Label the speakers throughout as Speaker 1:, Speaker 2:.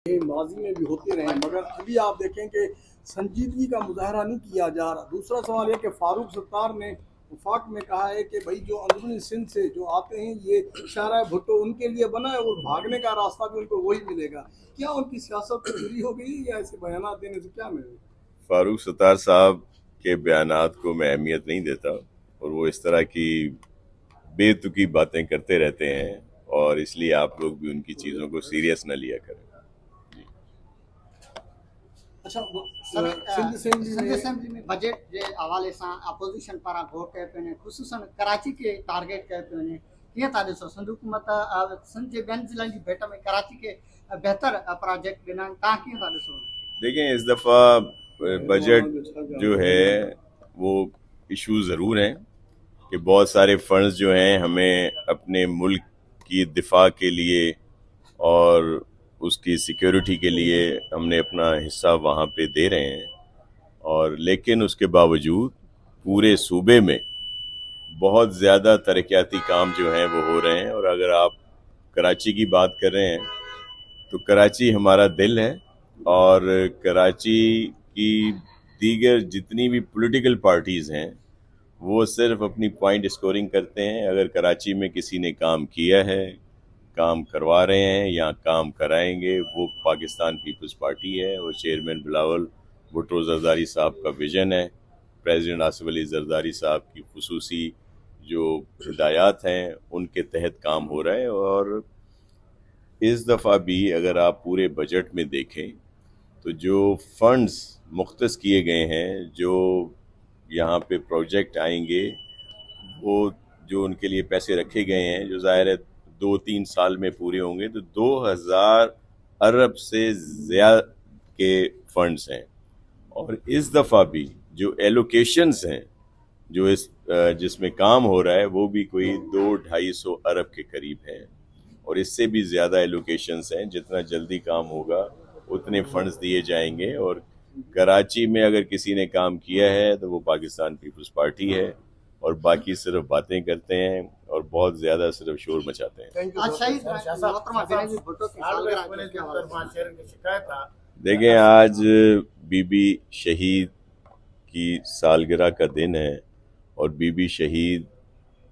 Speaker 1: माजी में भी होते रहे, मगर अभी आप देखें कि संजीदगी का मुजाहरा नहीं किया जा रहा। दूसरा सवाल है कि फारूक सत्तार ने वफाक में कहा है कि भाई जो अंदरूनी सिंध से जो आते हैं ये शारा भुट्टो उनके लिए बना है और भागने का रास्ता भी उनको वही मिलेगा। क्या उनकी सियासत पूरी हो गई या ऐसे बयान देने से क्या मिलेगा?
Speaker 2: फारूक सत्तार साहब के बयानात को मैं अहमियत नहीं देता और वो इस तरह की बेतुकी बातें करते रहते हैं और इसलिए आप लोग भी उनकी चीज़ों को सीरियस न लिया करें।
Speaker 1: अच्छा
Speaker 3: सिंध असेंबली में बजट जे हवाले सां अपोजिशन पारां वोट कयो पियो वञे, ख़ुसूसन कराची खे टारगेट कयो पियो वञे, कीअं था ॾिसो? सिंध हुकूमत सिंध जे ॿियनि ज़िलनि जी भेट में कराची खे बेहतर प्रोजेक्ट ॾिना आहिनि, तव्हां कीअं था ॾिसो?
Speaker 2: देखें, इस दफ़ा बजट जो है वो इशू ज़रूर हैं कि बहुत सारे फंड्स जो हैं हमें अपने मुल्क की दिफा के लिए और उसकी सिक्योरिटी के लिए हमने अपना हिस्सा वहाँ पे दे रहे हैं, और लेकिन उसके बावजूद पूरे सूबे में बहुत ज़्यादा तरक्याती काम जो हैं वो हो रहे हैं। और अगर आप कराची की बात कर रहे हैं तो कराची हमारा दिल है और कराची की दीगर जितनी भी पॉलिटिकल पार्टीज़ हैं वो सिर्फ अपनी पॉइंट स्कोरिंग करते हैं। अगर कराची में किसी ने काम किया है, काम करवा रहे हैं या काम कराएंगे, वो पाकिस्तान पीपल्स पार्टी है और चेयरमैन बिलावल भुट्टो जरदारी साहब का विज़न है। प्रेसिडेंट आसिफ अली जरदारी साहब की खुसूसी जो हिदायत हैं उनके तहत काम हो रहा है। और इस दफ़ा भी अगर आप पूरे बजट में देखें तो जो फंड्स मुख्तस किए गए हैं, जो यहाँ पे प्रोजेक्ट आएंगे, वो जो उनके लिए पैसे रखे गए हैं, जो ज़ाहिर है 2-3 साल में पूरे होंगे, तो 2000 अरब से ज़्यादा के फंड्स हैं। और इस दफ़ा भी जो एलोकेशंस हैं, जो इस जिसमें काम हो रहा है, वो भी कोई 200-250 अरब के करीब हैं और इससे भी ज़्यादा एलोकेशंस हैं। जितना जल्दी काम होगा उतने फंड्स दिए जाएंगे। और कराची में अगर किसी ने काम किया है तो वो पाकिस्तान पीपल्स पार्टी है और बाकी सिर्फ बातें करते हैं और बहुत ज़्यादा सिर्फ शोर मचाते हैं। देखें, आज बीबी शहीद की सालगिरह का दिन है और बीबी शहीद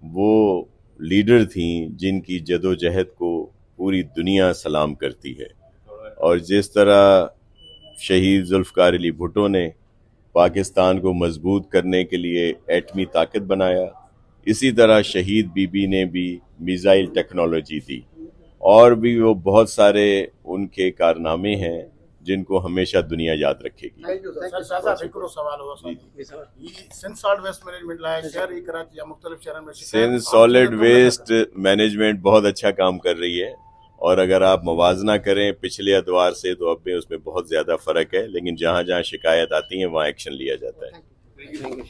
Speaker 2: वो लीडर थी जिनकी जदोजहद को पूरी दुनिया सलाम करती है। और जिस तरह शहीद जुल्फ़िकार अली भुट्टो ने पाकिस्तान को मजबूत करने के लिए एटमी ताकत बनाया, इसी तरह शहीद बीबी ने भी मिसाइल टेक्नोलॉजी दी और भी वो बहुत सारे उनके कारनामे हैं जिनको हमेशा दुनिया याद रखेगी। सिंध सॉलिड वेस्ट मैनेजमेंट बहुत अच्छा काम कर रही है और अगर आप मुवाजना करें पिछले अदवार से तो अब में उसमें बहुत ज़्यादा फ़र्क है, लेकिन जहाँ जहाँ शिकायत आती है वहाँ एक्शन लिया जाता है।